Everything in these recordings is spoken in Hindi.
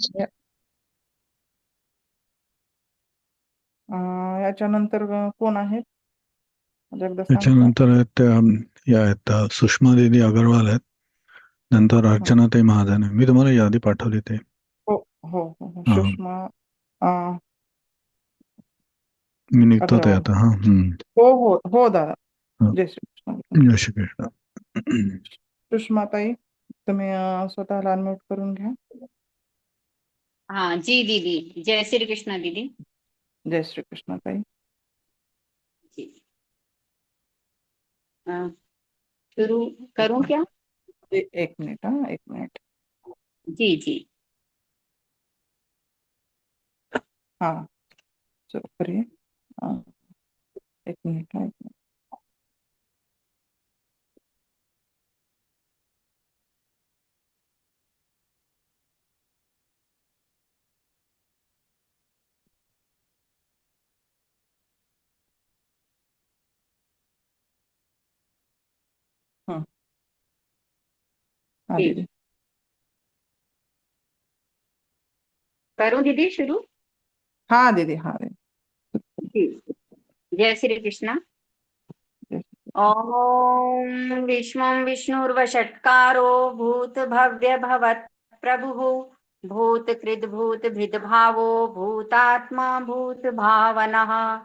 या- याच्यानंतर कोण आहेत? एकदा सांगता? त्याच्यानंतर त्या या आहेत सुषमा देवी अग्रवाल आहेत. नंतर हं. अर्चनाताई महाजन आहे. मी तुम्हाला यादी पाठवली ते. हो हो हो हो. हा, सुषमा अं, मी निघतो ते अग्रवाल. आता. हा. हो हो हो दादा. हा. जय श्री कृष्ण. जय श्री कृष्ण. सुषमाताई, तुम्ही स्वतःला अनम्यूट करून घ्या. हाँ जी दीदी, जय श्री कृष्ण दीदी जय श्री कृष्ण ताई. जी। शुरू करूं क्या? एक मिनिट, हा, एक मिनिट. जी जी। हा, सुरू करिए. एक मिनिट, हा, एक मिनिट. हं. हाँ जी, दीदी. करूं दीदी शुरू? हाँ दीदी, हाँ दीदी. जी। जय श्री कृष्ण। जय- ओम विश्वं विष्णुर्वषट्कारो भूत भव्य भवत् प्रभुः भूतकृद् भूतभृद् भावो भूतात्मा भूत भावनः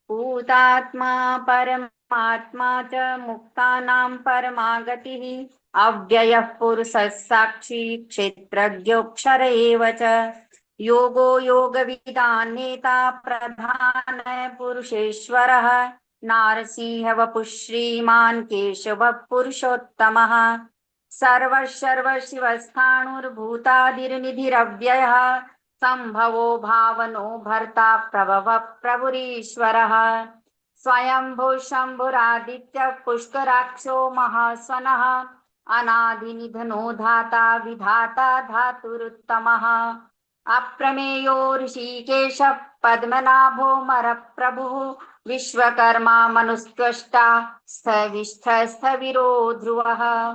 भूतात्मा परमात्मा च मुक्तानां परमागतिः अव्ययः पुरुषः साक्षी क्षेत्रज्ञोऽक्षर एव च योगो योगविदां नेता प्रधान पुरुषेश्वरः नारसिंह वपुः श्रीमान् केशवः पुरुषोत्तमः सर्वशिवस्थाणुर्भूतादिर्निधिरव्ययः सम्भवो भावनो भर्ता प्रभवः प्रभुरीश्वरः स्वयंभू शम्भुरादित्यः पुष्कराक्षो महास्वनः अनादिनिधनो धाता विधाता धातुरुत्तमः अप्रमेयो ऋषिकेशः पद्मनाभो मरप्रभुः विश्वकर्मा मनुस्त्वष्टा स्थविरो ध्रुवः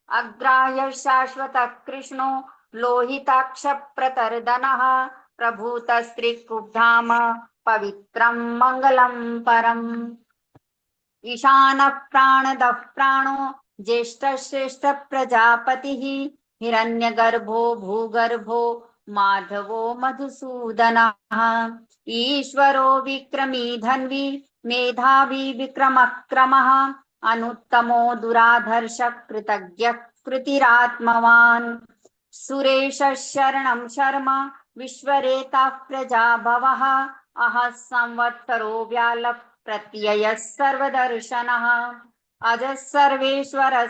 अग्राह्य शाश्वतः कृष्णो लोहिताक्ष प्रतर्दनः प्रभूतस्त्रिकुब्धाम पवित्रं मङ्गलं परम् ईशानः प्राणदः प्राणो ज्येष्ठश्रेष्ठ प्रजापतिः हिरण्यगर्भो भूगर्भो माधवो मधुसूदनः ईश्वरो विक्रमी धन्वी मेधावी विक्रमक्रमः अनुत्तमो दुराधर्ष कृतज्ञः कृतिरात्मवान् सुरेश शरणं शर्म विश्वरेताः प्रजाभवः अहः संवत्सरो व्यालः प्रत्ययः सर्वदर्शनः अजः सर्वेश्वरः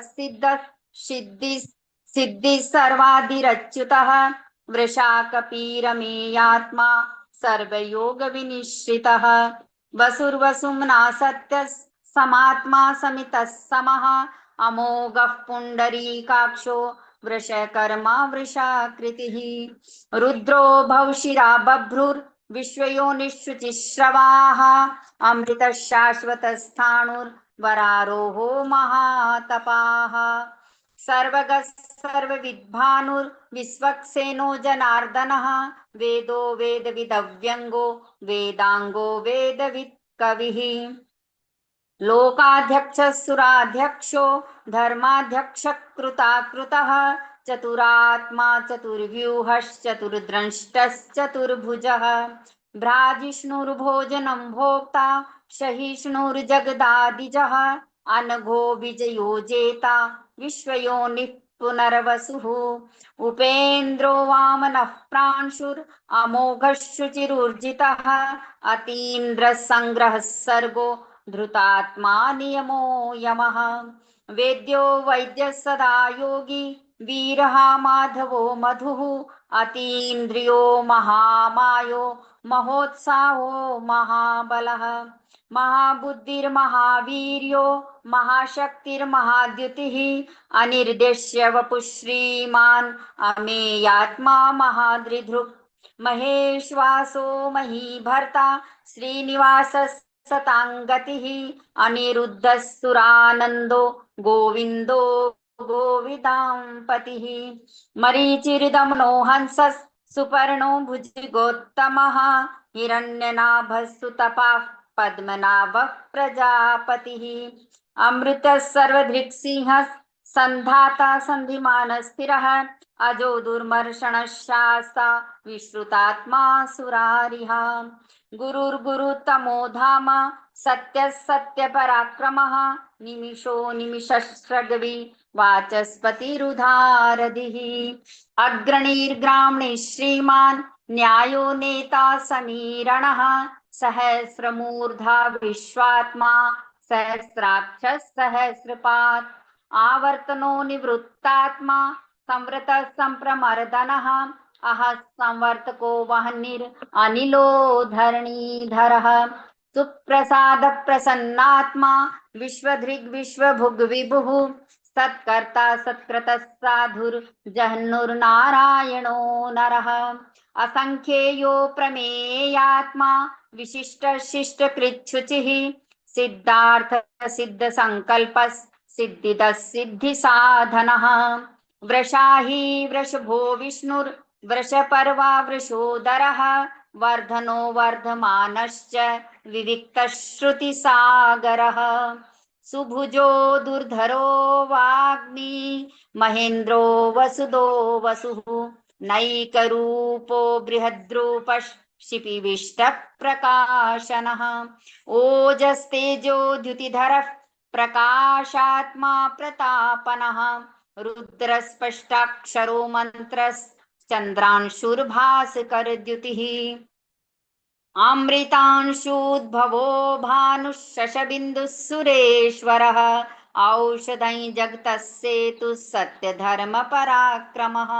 सिद्धिः सर्वादिरच्युतः वृषाकपीरमेयात्मा सर्वयोगविनिश्रितः वसुर्वसुम्ना सत्यः समात्मा समितः समः अमोघः पुण्डरीकाक्षो वृषकर्मा वृषाकृतिः रुद्रो भवशिरा बभ्रुर्विश्वयोनिःशुचिश्रवाः अमृतः शाश्वतस्थाणुर्वरारोहो महातपाः सर्वगः सर्वविद्भानुर्विश्वक्सेनो जनार्दनः वेदो वेदविदव्यङ्गो वेदाङ्गो वेदवित् कविः लोकाध्यक्षः सुराध्यक्षो धर्माध्यक्षकृताकृतः चतुरात्मा चतुर्व्यूहश्चतुर्द्रष्टश्चतुर्भुजः भ्राजिष्णुर्भोजनं भोक्ता सहिष्णुर्जगदादिजः अनघो विजयो जेता विश्वयोनिः पुनर्वसुः उपेन्द्रो वामनः प्रांशुर् अमोघः शुचिरुर्जितः अतीन्द्रः सङ्ग्रहः सर्गो धृतात्मा नियमो यमः वेद्यो वैद्यः सदा योगी वीरः माधवो मधुः अतीन्द्रियो महामायो महोत्साहो महाबलः महाबुद्धिर्महावीर्यो महाशक्तिर्महाद्युतिः अनिर्देश्य वपुः श्रीमान् अमेयात्मा महादृधृक् महेश्वासो महीभर्ता श्रीनिवासः सताङ्गतिः अनिरुद्धः सुरानन्दो गोविन्दो गोविदाम्पतिः मरीचिर्दमनो हंसः सुपर्णो भुजगोत्तमः हिरण्यनाभस्तुतपाः पद्मनाभः प्रजापतिः अमृतः सर्वधृक्सिंहः सन्धाता सन्धिमानः स्थिरः अजो दुर्मर्षणः शास्ता विश्रुतात्मा सुरारिः गुरुर्गुरुतमो धाम सत्यः सत्यपराक्रमः निमिषो निमिषश्रगवी वाचस्पतिरुधारधिः अग्रणीर्ग्रामणे श्रीमान् न्यायो नेता समीरणः सहस्रमूर्धा विश्वात्मा सहस्राक्षः सहस्रपात् आवर्तनो निवृत्तात्मा संवृतः संप्रमर्दनः अहः संवर्तको वह्निरनिलो धरणीधरः सुप्रसाद प्रसन्नात्मा विश्वधृग् विश्वभुग् विभुः सत्कर्ता सत्कृतः साधुर्जह्नुर्नारायणो नरः असंख्येयो प्रमेयात्मा विशिष्ट शिष्ट कृच्छुचिः सिद्धार्थ सिद्ध संकल्पः सिद्धिदः सिद्धि साधनः वृषाही वृषभो विष्णुर्वृषपर्वा वृषोदरः वर्धनो वर्धमानश्च विविक्तः श्रुतिसागरः सुभुजो दुर्धरो वाग्मी महेन्द्रो वसुदो वसुः नैकरूपो बृहद्रूपशिपिविष्टप्रकाशनः ओजस्तेजो द्युतिधरः प्रकाशात्मा प्रतापनः रुद्रस्पष्टाक्षरो मन्त्रश्चन्द्रांशुर्भास्करद्युतिः अमृतांशुद्भवो भानुः शशबिन्दुः सुरेश्वरः औषधं जगतः सेतुः सत्यधर्मपराक्रमः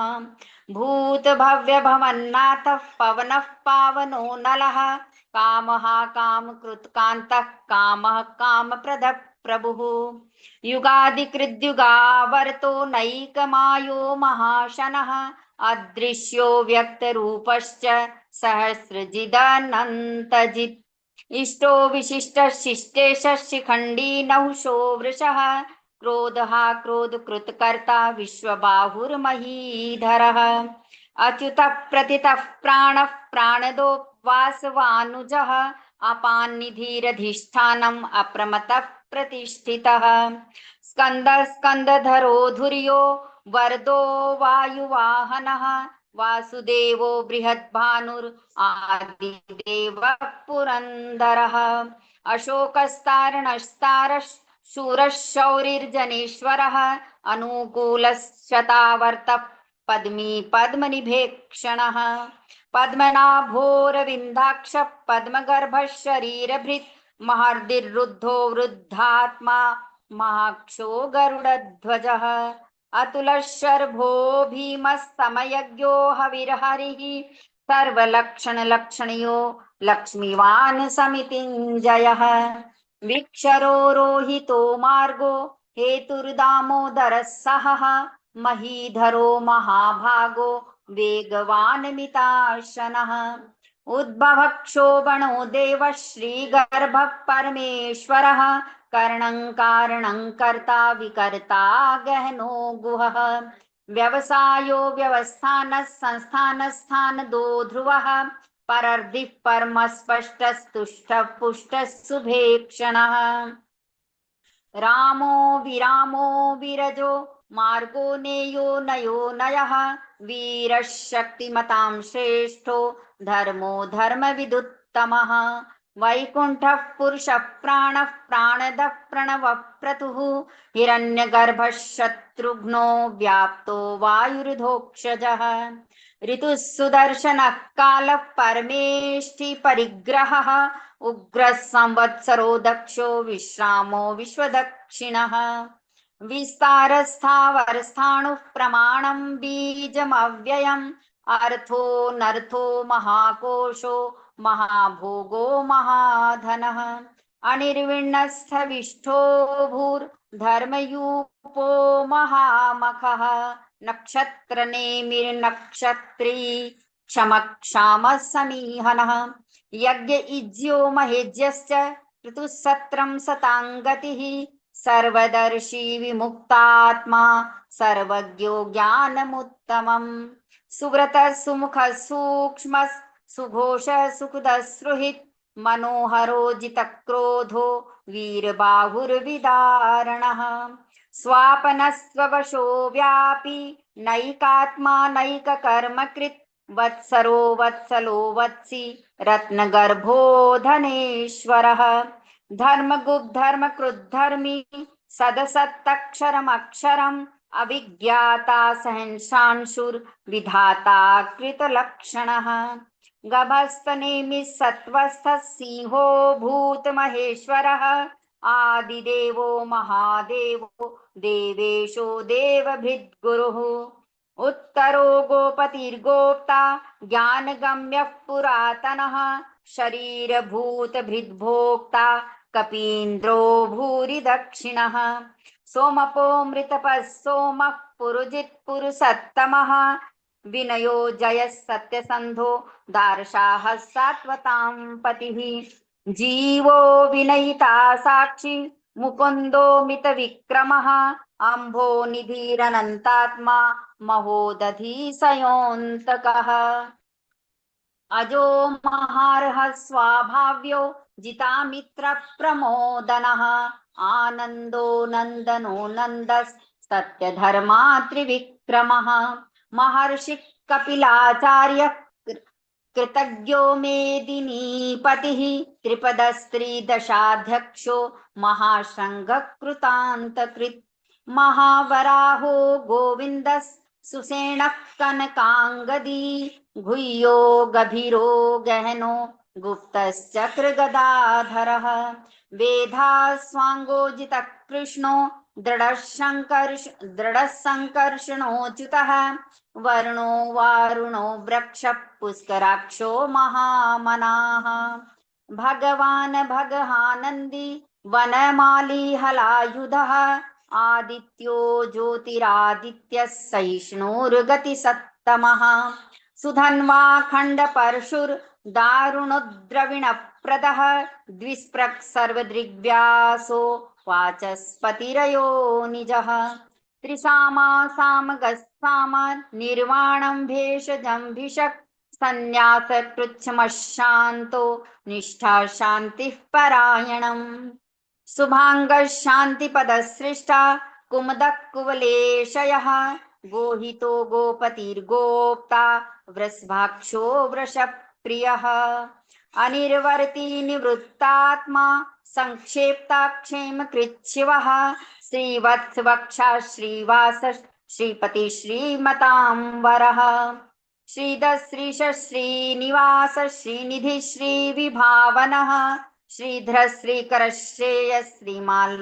भूतभव्यभवन्नाथः पवनः पावनो नलः कामः कामकृत्कान्तः कामः कामप्रदः प्रभुः युगादिकृद्युगावर्तो नैकमायो महाशनः अदृश्यो व्यक्तरूपश्च सहस्रजिदनन्तजित् इष्टो विशिष्ट शिष्टेश शिखण्डी नहुषो वृषः क्रोधः क्रोधकृत्कर्ता विश्वबाहुर्महीधरः अच्युतः प्रतितः प्राणः प्राणदो वासवानुजः अपान्निधिरधिष्ठानम् अप्रमतः प्रतिष्ठितः स्कन्दः स्कन्दधरो धुर्यो वरदो वायुवाहनः वासुदेवो बृहद्भानुर् आदिदेवः पुरन्दरः अशोकस्तारणस्तारः शूरः शौरिर्जनेश्वरः अनुकूलश्चतावर्तः पद्मी पद्मनिभेक्षणः पद्मनाभोरविन्दाक्ष पद्मगर्भः शरीरभृत् महर्दिरुद्धो वृद्धात्मा महाक्षो गरुडध्वजः अतुलशर्भो भीमस्तमयज्ञो हविर्हरिः सर्वलक्षणलक्षणयो लक्ष्मीवान् समितिञ्जयः विक्षरो रोहितो मार्गो हेतुर्दामोदरः सहः महीधरो महाभागो वेगवान् मिताशनः उद्भवः क्षोभणो देवः श्रीगर्भः परमेश्वरः कर्णं कारणं कर्ता विकर्ता गहनो गुहः व्यवसायो व्यवस्थानः संस्थानस्थानदो ध्रुवः परर्दिः परमस्पष्टस्तुष्टः पुष्टः सुभेक्षणः रामो विरजो मार्गो नेयो नयो नयः वीरः शक्तिमतां श्रेष्ठो धर्मो धर्मविदुत्तमः वैकुण्ठः पुरुषः प्राणः प्राणदः प्रणवः क्रतुः हिरण्यगर्भः शत्रुघ्नो व्याप्तो वायुर्धोक्षजः ऋतुः सुदर्शनः कालः परमेष्ठि परिग्रहः उग्रः संवत्सरो दक्षो विश्रामो विश्वदक्षिणः विस्तारस्थावरस्थाणुः प्रमाणं बीजमव्ययम् अर्थो नर्थो महाकोशो महाभोगो महाधनः अनिर्विण्णस्थविष्ठो भूर्धर्मयूपो महामखः नक्षत्रनेमिर्नक्षत्री क्षमक्षामः समीहनः यज्ञ इज्यो महेज्यश्च ऋतुसत्रं सताङ्गतिः सर्वदर्शी विमुक्तात्मा सर्वज्ञो ज्ञानमुत्तमम् सुव्रत सुमुख सूक्ष्म सुघोष सुखदश्रुहित मनोहरो जितक्रोधो वीरबाहुर्विदारणः स्वापनस्ववशो व्यापी नैकात्मा नैककर्मकृत् वत्सरो वत्सलो वत्सी रत्नगर्भो धनेश्वरः धर्मकृद्धर्मी सदसत्तक्षरमक्षरम् अविज्ञाता सहंसांशुर्विधाता कृतलक्षणः गभस्तनेमिः सत्त्वस्थः सिंहो भूतमहेश्वरः आदिदेवो महादेवो देवेशो देवभृद्गुरुः उत्तरो गोपतिर्गोप्ता ज्ञानगम्यः पुरातनः शरीरभूतभृद्भोक्ता कपीन्द्रो भूरि दक्षिणः सोमपो मृतपः सोमः पुरुजित् पुरुषत्तमः विनयो जयः सत्यसन्धो दार्शाः सात्वतां पतिः जीवो विनयिता साक्षी मुकुन्दो मितविक्रमः अम्भो निधिरनन्तात्मा महोदधी सयोऽन्तकः अजो महार्ह स्वाभाव्यो जितामित्रप्रमोदनः आनन्दो नन्दनो नन्दस्तत्यधर्मा त्रिविक्रमः महर्षि कपिलाचार्य कृतज्ञो मेदिनीपतिः त्रिपदस्त्रिदशाध्यक्षो महाशृङ्गकृतान्तकृत् महावराहो गोविन्दः सुसेनः कनकाङ्गदी गुह्यो गभीरो गहनो गुप्तश्चक्रगदाधरः वेधास्वाङ्गोजितः कृष्णो दृढसङ्कर्षणोच्युतः वर्णो वारुणो वृक्षः पुष्कराक्षो महामनाः भगवान् भगहानन्दी वनमाली हलायुधः आदित्यो ज्योतिरादित्यः सहिष्णुर्गतिसत्तमः सुधन्वा खण्डपरशुर्दारुणोद्रविणप्रदः द्विस्पृक् सर्वदृग्व्यासो वाचस्पतिरयो निजः त्रिसामा सामगस्साम निर्वाणं भेषजम्भिषक् सन्न्यासकृच्छ्मशान्तो निष्ठा शान्तिः परायणम् शुभाङ्गः शान्तिपदसृष्टा कुमुदः कुवलेशयः गोहितो गोपतिर्गोप्ता वृषभाक्षो वृषप्रियः अनिर्वर्ती निवृत्तात्मा संक्षेप्ताक्षेमकृच्छिवः श्रीवत्सवक्षा श्रीवास श्रीपति श्रीमताम्बरः श्रीधश्रीश श्रीनिवास श्रीनिधि श्रीविभावनः श्रीधर श्रीकरश्रेय श्रीमान्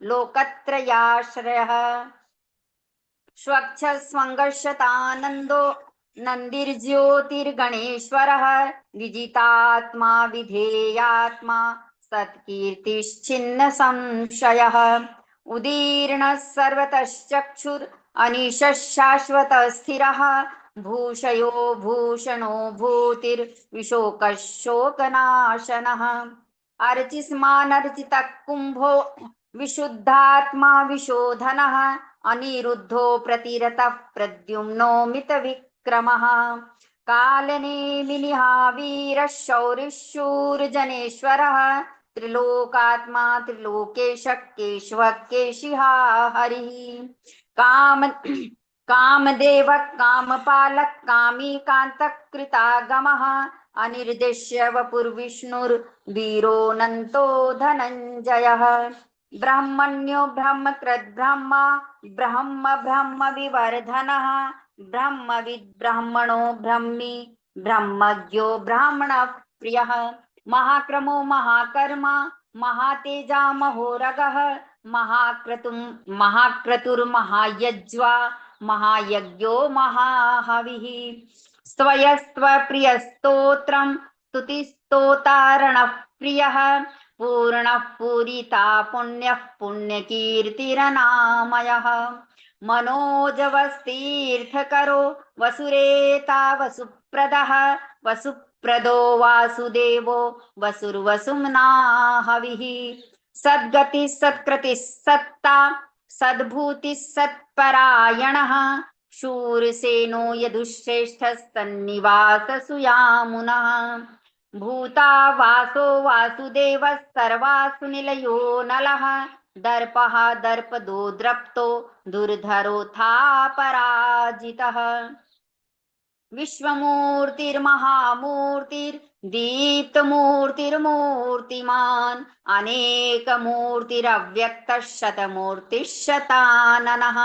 लोकत्रयाश्रयः स्वच्छ स्वङ्गशतानन्दो नन्दिर्ज्योतिर्गणेश्वरः विजितात्मा विधेयात्मा सत्कीर्तिश्चिन्न संशयः उदीर्णः सर्वतश्चक्षुरनिशः शाश्वतस्थिरः भूषयो भूषणो भूतिर्विशोकः शोकनाशनः अर्चिस्मानर्चितः कुम्भो विशुद्धात्मा विशोधनः अनिरुद्धो प्रतिरतः प्रद्युम्नो मितविक्रमः कालनेमिनिहावीरः शौरिशूरजनेश्वरः त्रिलोकात्मा त्रिलोकेशः केशवः केशिहा हरिः कामदेवः कामपालः कामीकान्तः कृतागमः अनिर्देश्य वपुर्विष्णुर्वीरोऽनन्तो धनञ्जयः ब्रह्मण्यो ब्रह्मकृद्ब्रह्मा ब्रह्म विवर्धनः ब्रह्मविद् ब्रह्मणो ब्रह्मी ब्रह्मज्ञो ब्राह्मणः प्रियः महाक्रमो महाकर्मा महातेजा महोरगः महाक्रतुर्महायज्वा महायज्ञो महाहविः स्वयस्त्वप्रियस्तोत्रं स्तुतिस्तोतारणः प्रियः पूर्णः पूरिता पुण्यः पुण्यकीर्तिरनामयः मनोजवस्तीर्थकरो वसुरेता वसुप्रदः वसुप्रदो वासुदेवो वसुर्वसुम्ना हविः सद्गतिः सत्कृतिः सत्ता सद्भूतिः सत्परायणः शूरसेनो यदुश्रेष्ठस्तन्निवाससु यामुनः भूता वासो वासुदेवः सर्वासु निलयो नलः दर्पः दर्पदो द्रप्तो दुर्धरोऽथा पराजितः विश्वमूर्तिर्महामूर्तिर्दीप्तमूर्तिर्मूर्तिमान् अनेकमूर्तिरव्यक्तः शतमूर्तिः शताननः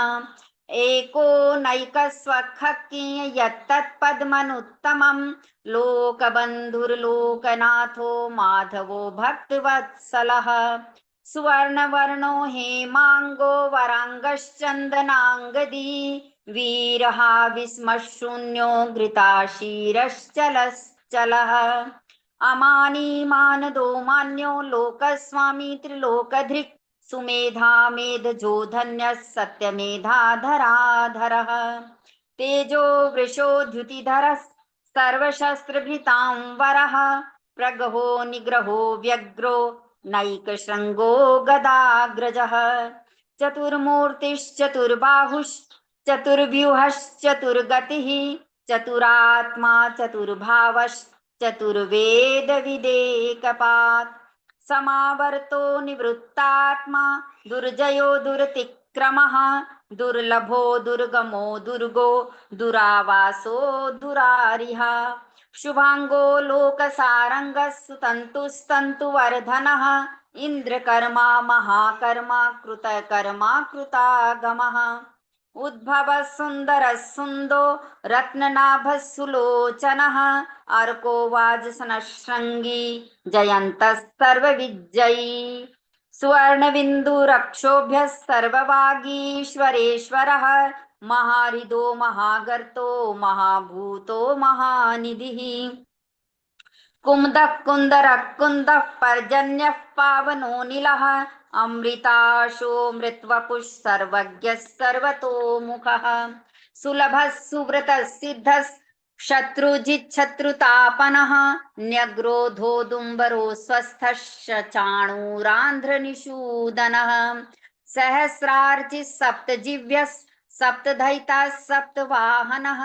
एको नैकस्वखक्किं यत्तत्पद्मनुत्तमं लोकबन्धुर्लोकनाथो माधवो भक्तवत्सलः सुवर्णवर्णो हेमांगो वरांगश्चन्दनांगदी वीरः विस्मशून्यो घृताशीरश्चलश्चलः अमानी मानदो मान्यो लोकस्वामी त्रिलोकधृक् सुमेधा मेधजो धन्यः सत्यमेधाधराधरः तेजो वृषो द्युतिधरः सर्वशस्त्रभृतां वरः प्रगहो निग्रहो व्यग्रो नैकशृङ्गो गदाग्रजः चतुर्मूर्तिश्चतुर्बाहुश्चतुर्व्यूहश्चतुर्गतिः चतुरात्मा चतुर्भावश्चतुर्वेदविदेकपात् समावर्तो निवृत्तात्मा दुर्जयो दुरतिक्रमः दुर्लभो दुर्गमो दुर्गो दुरावासो दुरारिः शुभांगो लोकसारंगः सुतन्तुस्तन्तुवर्धनः इंद्रकर्मा महाकर्मा कृतकर्मा कृतागमः उद्भवः सुन्दरः सुन्दो रत्ननाभः सुलोचनः अर्को वाजसनशृङ्गी जयन्तः सर्वविजयी सुवर्णबिन्दुरक्षोभ्यः सर्ववागीश्वरेश्वरः महाहृदो महागर्तो महाभूतो महानिधिः कुमुदः कुन्दरः कुन्दः पर्जन्यः पावनोऽनिलः अमृताशो मृत्वपुः सर्वज्ञः सर्वतोमुखः सुलभः सुव्रतः सिद्धः शत्रुजिच्छत्रुतापनः न्यग्रोधोदुम्बरो स्वस्थः चाणूरान्ध्रनिषूदनः सहस्रार्चिः सप्तजिह्वः सप्तदयिताः सप्तवाहनः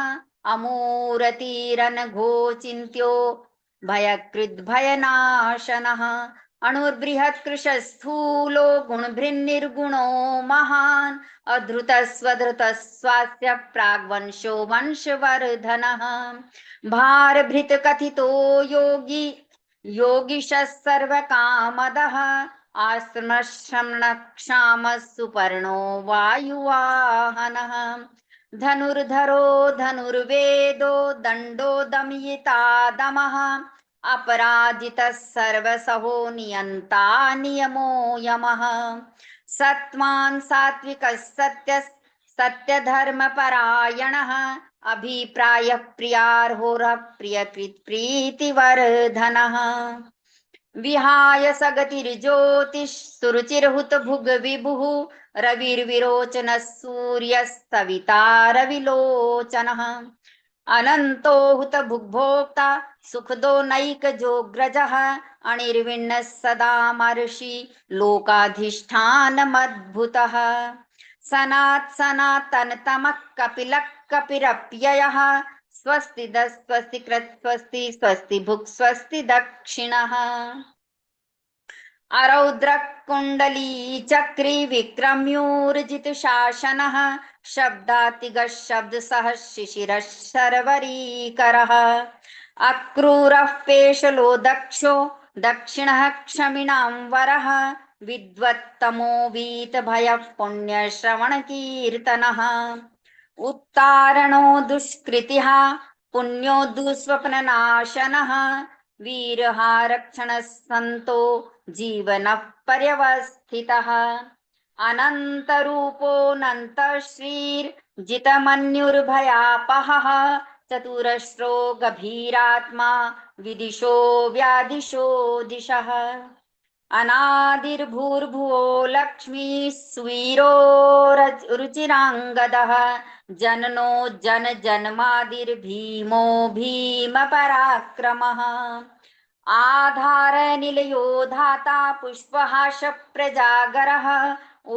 अमूरतिरनघोचिन्त्यो भयकृद्भयनाशनः अणुर्बृहत्कृशस्थूलो गुणभृन्निर्गुणो महान् अधृतस्वधृतस्वास्य प्राग्वंशो वंशवर्धनः भारभृतकथितो योगी योगिशः सर्वकामदः आश्रमश्रमणक्षामः सुपर्णो वायुवाहनः धनुर्धरो धनुर्वेदो दण्डो दमयिता दमः अपराजितः सर्वसहो नियन्ता नियमो यमः सत्त्वान् सात्विकः सत्यः सत्यधर्मपरायणः अभिप्रायः प्रियार्होरः प्रियकृत्प्रीतिवर्धनः विहाय सगतिर्ज्योतिः सुरुचिर्हुतभुग्विभुः रविर्विरोचनः सूर्यः सविता रविलोचनः अनन्तो हुतभुग्भोक्ता सुखदो नैकजोऽग्रजः अनिर्विण्णः सदा महर्षि लोकाधिष्ठानमद्भुतः सनात् सनातनतमः कपिलः कपिरप्ययः स्वस्ति कृत् स्वस्ति स्वस्ति भुक् स्वस्ति दक्षिणः अरौद्रः कुण्डली चक्री विक्रम्यूर्जितशासनः शब्दातिगः शब्दसः शिशिरः शर्वरीकरः अक्रूरः पेशलो दक्षो दक्षिणः क्षमिणां वरः विद्वत्तमो वीतभयः पुण्यश्रवणकीर्तनः उत्तारणो दुष्कृतिः पुण्यो दुःस्वप्ननाशनः वीरः रक्षणः सन्तो जीवनः पर्यवस्थितः अनन्तरूपोऽनन्तः श्रीर्जितमन्युर्भयापहः चतुरश्रो गभीरात्मा विदिशो व्यादिशो दिशः अनादिर्भूर्भुवो लक्ष्मीः सुवीरो रुचिराङ्गदः जननो जनजन्मादिर्भीमो भीमपराक्रमः आधारनिलयो धाता पुष्पहासप्रजागरः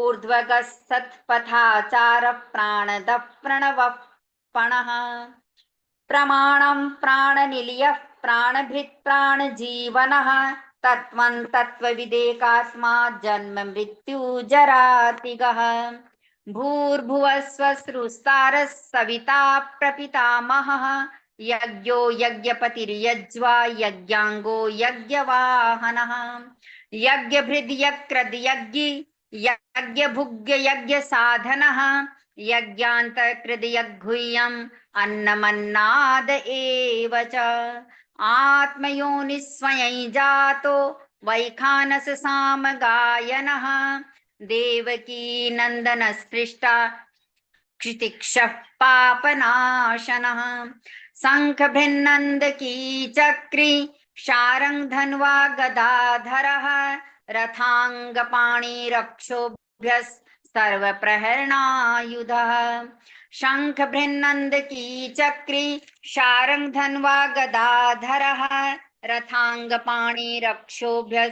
ऊर्ध्वगः सत्पथाचारः प्राणदः प्रणवः समर्पणः प्रमाणं प्राणनिलयः प्राणभृत् प्राणजीवनः तत्त्वं तत्त्वविदेकास्मात् जन्म मृत्युजरातिगः भूर्भुवस्वसृस्तारः सविता प्रपितामहः यज्ञो यज्ञपतिर्यज्वा यज्ञाङ्गो यज्ञवाहनः यज्ञभृद्यक्रद्यज्ञि यज्ञभुग्ययज्ञसाधनः यज्ञान्तकृद्यग्गुह्यम् अन्नमन्नाद एव च आत्मयोनिस्वयं जातो वैखानस सामगायनः देवकी नन्दनस्पृष्टा क्षितिक्षः पापनाशनः शङ्खभिन्नन्दकी चक्री शारङ्गधन्वा गदाधरः रथाङ्गपाणिरक्षोभ्यः सर्वप्रहरणायुधः शङ्खभिन्नन्दकी चक्री शारङ्गधन्वा गदाधरः रथाङ्गपाणिरक्षोभ्यः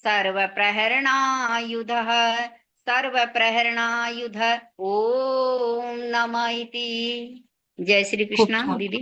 सर्वप्रहरणायुधः सर्वप्रहरणायुध ओम नमः इति। जय श्री खूप कृष्ण छान. दीदी.